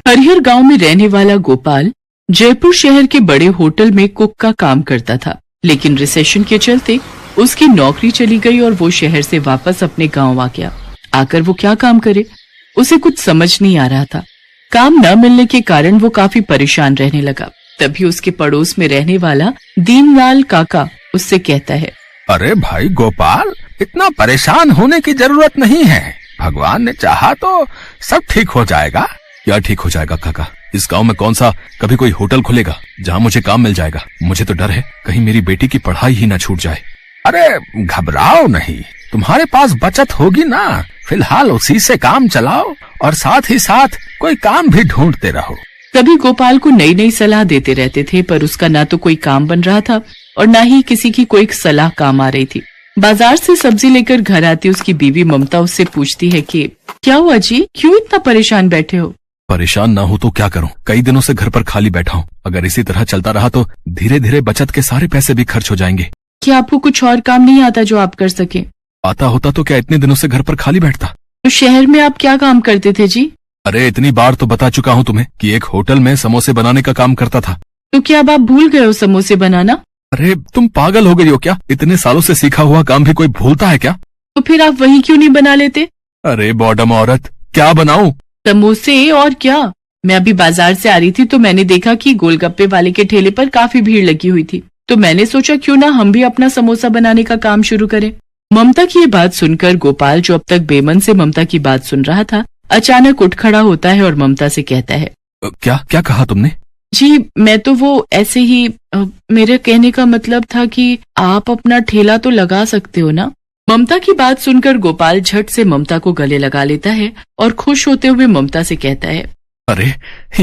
हरिहर गांव में रहने वाला गोपाल जयपुर शहर के बड़े होटल में कुक का काम करता था, लेकिन रिसेशन के चलते उसकी नौकरी चली गई और वो शहर से वापस अपने गांव आ गया। आकर वो क्या काम करे, उसे कुछ समझ नहीं आ रहा था। काम न मिलने के कारण वो काफी परेशान रहने लगा। तभी उसके पड़ोस में रहने वाला दीनलाल काका उससे कहता है, अरे भाई गोपाल, इतना परेशान होने की जरूरत नहीं है। भगवान ने चाहा तो सब ठीक हो जाएगा। क्या ठीक हो जाएगा काका? इस गांव में कौन सा कभी कोई होटल खुलेगा जहां मुझे काम मिल जाएगा? मुझे तो डर है कहीं मेरी बेटी की पढ़ाई ही ना छूट जाए। अरे घबराओ नहीं, तुम्हारे पास बचत होगी ना। फिलहाल उसी से काम चलाओ और साथ ही साथ कोई काम भी ढूंढते रहो। तभी गोपाल को नई नई सलाह देते रहते थे, पर उसका ना तो कोई काम बन रहा था और ना ही किसी की कोई सलाह काम आ रही थी। बाजार से सब्जी लेकर घर आती उसकी बीवी ममता उससे पूछती है कि क्या हुआ जी, क्यों इतना परेशान बैठे हो? परेशान ना हो तो क्या करूं? कई दिनों से घर पर खाली बैठा हूं। अगर इसी तरह चलता रहा तो धीरे धीरे बचत के सारे पैसे भी खर्च हो जाएंगे। क्या आपको कुछ और काम नहीं आता जो आप कर सके? आता होता तो क्या इतने दिनों से घर पर खाली बैठता? तो शहर में आप क्या काम करते थे जी? अरे इतनी बार तो बता चुका हूं तुम्हें कि एक होटल में समोसे बनाने का काम करता था। तो क्या अब आप भूल गए हो समोसे बनाना? अरे तुम पागल हो गई हो क्या? इतने सालों से सीखा हुआ काम भी कोई भूलता है क्या? तो फिर आप वही क्यों नहीं बना लेते? अरे बॉडम औरत, क्या बनाऊं? समोसे और क्या। मैं अभी बाजार से आ रही थी तो मैंने देखा कि गोलगप्पे वाले के ठेले पर काफी भीड़ लगी हुई थी, तो मैंने सोचा क्यों ना हम भी अपना समोसा बनाने का काम शुरू करें। ममता की ये बात सुनकर गोपाल, जो अब तक बेमन से ममता की बात सुन रहा था, अचानक उठ खड़ा होता है और ममता से कहता है, क्या क्या कहा तुमने? जी मैं तो वो ऐसे ही मेरे कहने का मतलब था कि आप अपना ठेला तो लगा सकते हो ना। ममता की बात सुनकर गोपाल झट से ममता को गले लगा लेता है और खुश होते हुए ममता से कहता है, अरे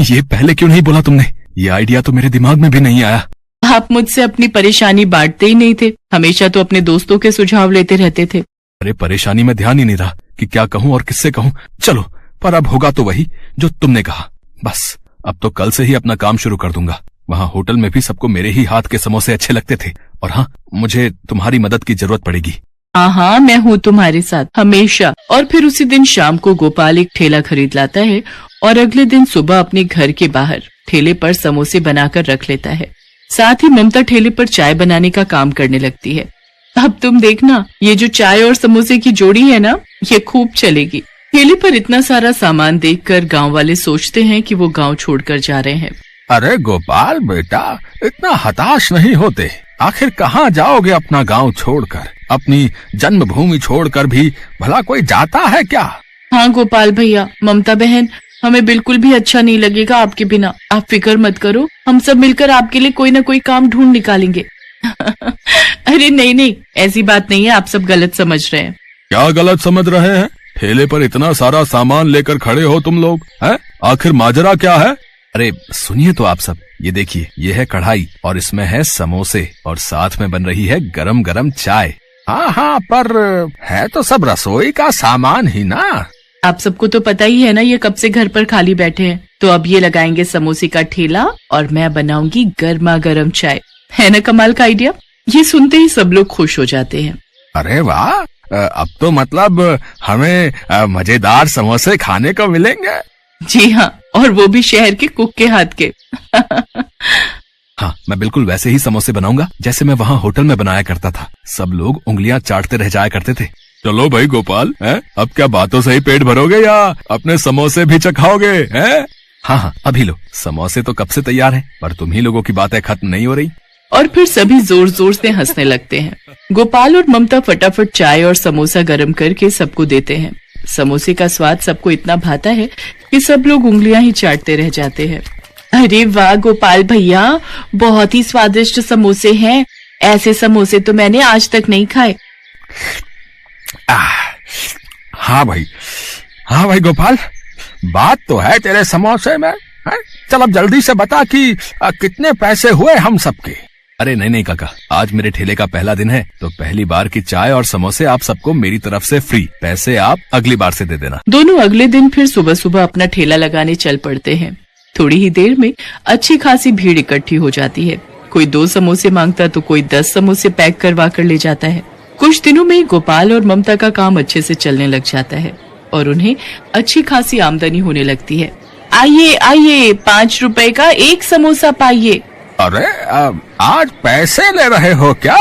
ये पहले क्यों नहीं बोला तुमने? ये आइडिया तो मेरे दिमाग में भी नहीं आया। आप मुझसे अपनी परेशानी बांटते ही नहीं थे, हमेशा तो अपने दोस्तों के सुझाव लेते रहते थे। अरे परेशानी में ध्यान ही नहीं रहा कि क्या कहूँ और किससे कहूँ। चलो, पर अब होगा तो वही जो तुमने कहा। बस अब तो कल से ही अपना काम शुरू कर दूंगा। वहाँ होटल में भी सबको मेरे ही हाथ के समोसे अच्छे लगते थे। और हाँ, मुझे तुम्हारी मदद की जरूरत पड़ेगी। हाँ, मैं हूँ तुम्हारे साथ हमेशा। और फिर उसी दिन शाम को गोपाल एक ठेला खरीद लाता है और अगले दिन सुबह अपने घर के बाहर ठेले पर समोसे बनाकर रख लेता है। साथ ही ममता ठेले पर चाय बनाने का काम करने लगती है। अब तुम देखना, ये जो चाय और समोसे की जोड़ी है ना, ये खूब चलेगी। ठेले पर इतना सारा सामान देखकर गांव वाले सोचते हैं कि वो गांव छोड़कर जा रहे हैं। अरे गोपाल बेटा, इतना हताश नहीं होते। आखिर कहाँ जाओगे अपना गांव छोड़कर? अपनी जन्मभूमि छोड़कर भी भला कोई जाता है क्या? हाँ गोपाल भैया, ममता बहन, हमें बिल्कुल भी अच्छा नहीं लगेगा आपके बिना। आप फिक्र मत करो, हम सब मिलकर आपके लिए कोई ना कोई काम ढूंढ निकालेंगे। अरे नहीं नहीं, ऐसी बात नहीं है, आप सब गलत समझ रहे हैं। क्या गलत समझ रहे हैं? ठेले पर इतना सारा सामान लेकर खड़े हो तुम लोग, हैं? आखिर माजरा क्या है? अरे सुनिए तो आप सब, ये देखिए, ये है कढ़ाई और इसमें है समोसे और साथ में बन रही है गरम गरम चाय। हाँ, पर है तो सब रसोई का सामान ही ना। आप सबको तो पता ही है ना, ये कब से घर पर खाली बैठे हैं। तो अब ये लगाएंगे समोसे का ठेला और मैं बनाऊंगी गर्मा गर्म चाय। है ना कमाल का आइडिया? ये सुनते ही सब लोग खुश हो जाते हैं। अरे वाह, अब तो मतलब हमें मजेदार समोसे खाने को मिलेंगे। जी हाँ, और वो भी शहर के कुक के हाथ के। हाँ, मैं बिल्कुल वैसे ही समोसे बनाऊंगा जैसे मैं वहाँ होटल में बनाया करता था। सब लोग उंगलियां चाटते रह जाया करते थे। चलो भाई गोपाल, अब क्या बातों से ही पेट भरोगे या अपने समोसे भी चखाओगे? हाँ, अभी लो। समोसे तो कब से तैयार हैं, पर तुम ही लोगों की बातें खत्म नहीं हो रही। और फिर सभी जोर जोर से हंसने लगते हैं। गोपाल और ममता फटाफट चाय और समोसा गर्म करके सबको देते हैं। समोसे का स्वाद सबको इतना भाता है कि सब लोग उंगलियां ही चाटते रह जाते हैं। अरे वाह गोपाल भैया, बहुत ही स्वादिष्ट समोसे हैं। ऐसे समोसे तो मैंने आज तक नहीं खाए। हाँ भाई गोपाल, बात तो है तेरे समोसे में। चल अब जल्दी से बता कि कितने पैसे हुए हम सबके। अरे नहीं काका, आज मेरे ठेले का पहला दिन है, तो पहली बार की चाय और समोसे आप सबको मेरी तरफ से फ्री। पैसे आप अगली बार से दे देना। दोनों अगले दिन फिर सुबह सुबह अपना ठेला लगाने चल पड़ते हैं। थोड़ी ही देर में अच्छी खासी भीड़ इकट्ठी हो जाती है। कोई 2 समोसे मांगता तो कोई 10 समोसे पैक करवा कर ले जाता है। कुछ दिनों में गोपाल और ममता का काम अच्छे से चलने लग जाता है और उन्हें अच्छी खासी आमदनी होने लगती है। आइए आइए, 5 रुपए का एक समोसा पाइए। अरे आज पैसे ले रहे हो क्या?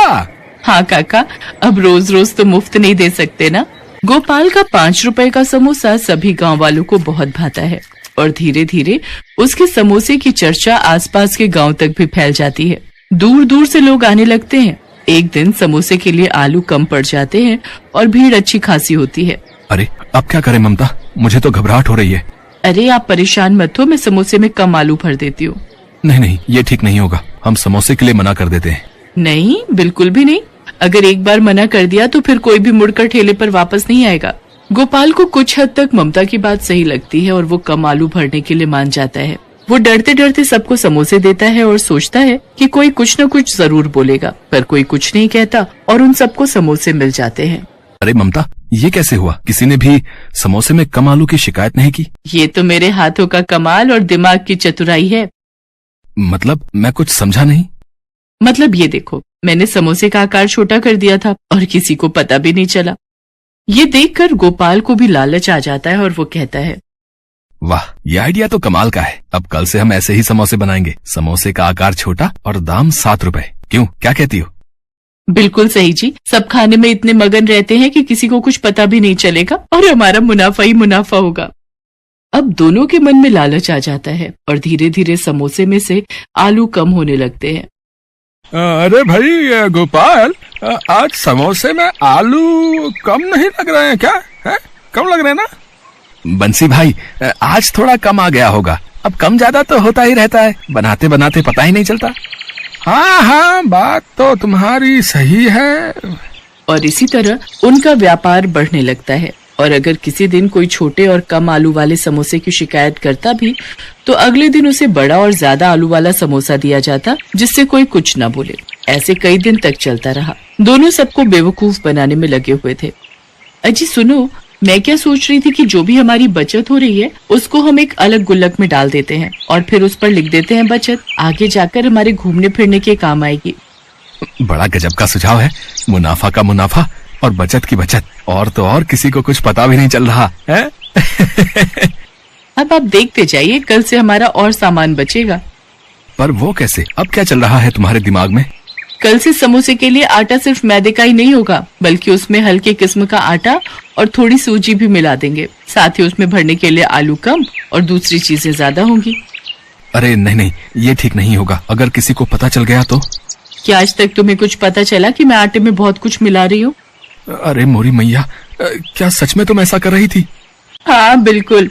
हाँ काका, अब रोज रोज तो मुफ्त नहीं दे सकते ना। गोपाल का 5 रुपए का समोसा सभी गांव वालों को बहुत भाता है और धीरे धीरे उसके समोसे की चर्चा आसपास के गांव तक भी फैल जाती है। दूर दूर से लोग आने लगते हैं। एक दिन समोसे के लिए आलू कम पड़ जाते हैं और भीड़ अच्छी खासी होती है। अरे अब क्या करें ममता, मुझे तो घबराहट हो रही है। अरे आप परेशान मत हो, मैं समोसे में कम आलू भर देती हूँ। नहीं नहीं, ये ठीक नहीं होगा, हम समोसे के लिए मना कर देते हैं। नहीं, बिल्कुल भी नहीं। अगर एक बार मना कर दिया तो फिर कोई भी मुड़कर ठेले पर वापस नहीं आएगा। गोपाल को कुछ हद तक ममता की बात सही लगती है और वो कम आलू भरने के लिए मान जाता है। वो डरते डरते सबको समोसे देता है और सोचता है कि कोई कुछ न कुछ जरूर बोलेगा, पर कोई कुछ नहीं कहता और उन सबको समोसे मिल जाते हैं। अरे ममता, ये कैसे हुआ? किसी ने भी समोसे में कम आलू की शिकायत नहीं की? ये तो मेरे हाथों का कमाल और दिमाग की चतुराई है। मतलब मैं कुछ समझा नहीं। मतलब ये देखो, मैंने समोसे का आकार छोटा कर दिया था और किसी को पता भी नहीं चला। ये देखकर गोपाल को भी लालच आ जाता है और वो कहता है, वाह, ये आइडिया तो कमाल का है। अब कल से हम ऐसे ही समोसे बनाएंगे। समोसे का आकार छोटा और दाम 7 रुपए। क्यों, क्या कहती हो? बिल्कुल सही जी। सब खाने में इतने मगन रहते हैं कि किसी को कुछ पता भी नहीं चलेगा और हमारा मुनाफा ही मुनाफा होगा। अब दोनों के मन में लालच आ जाता है और धीरे धीरे समोसे में से आलू कम होने लगते हैं। अरे भाई गोपाल, आज समोसे में आलू कम नहीं लग रहे हैं क्या? है? कम लग रहे हैं ना? बंसी भाई, आज थोड़ा कम आ गया होगा। अब कम ज्यादा तो होता ही रहता है, बनाते बनाते पता ही नहीं चलता। हाँ हाँ, बात तो तुम्हारी सही है। और इसी तरह उनका व्यापार बढ़ने लगता है। और अगर किसी दिन कोई छोटे और कम आलू वाले समोसे की शिकायत करता भी, तो अगले दिन उसे बड़ा और ज्यादा आलू वाला समोसा दिया जाता, जिससे कोई कुछ न बोले। ऐसे कई दिन तक चलता रहा। दोनों सबको बेवकूफ बनाने में लगे हुए थे। अजी सुनो, मैं क्या सोच रही थी कि जो भी हमारी बचत हो रही है उसको हम एक अलग गुल्लक में डाल देते हैं और फिर उस पर लिख देते हैं बचत। आगे जाकर हमारे घूमने फिरने के काम आएगी। बड़ा गजब का सुझाव है। मुनाफा का मुनाफा और बचत की बचत, और तो और किसी को कुछ पता भी नहीं चल रहा है। अब आप देखते जाइए, कल से हमारा और सामान बचेगा। पर वो कैसे? अब क्या चल रहा है तुम्हारे दिमाग में? कल से समोसे के लिए आटा सिर्फ मैदे का ही नहीं होगा, बल्कि उसमें हल्के किस्म का आटा और थोड़ी सूजी भी मिला देंगे। साथ ही उसमें भरने के लिए आलू कम और दूसरी चीजें ज्यादा होंगी। अरे नहीं नहीं, ये ठीक नहीं होगा। अगर किसी को पता चल गया तो? क्या आज तक तुम्हें कुछ पता चला कि मैं आटे में बहुत कुछ मिला रही हूँ? अरे मोरी मैया, क्या सच में तुम ऐसा कर रही थी? हाँ बिल्कुल।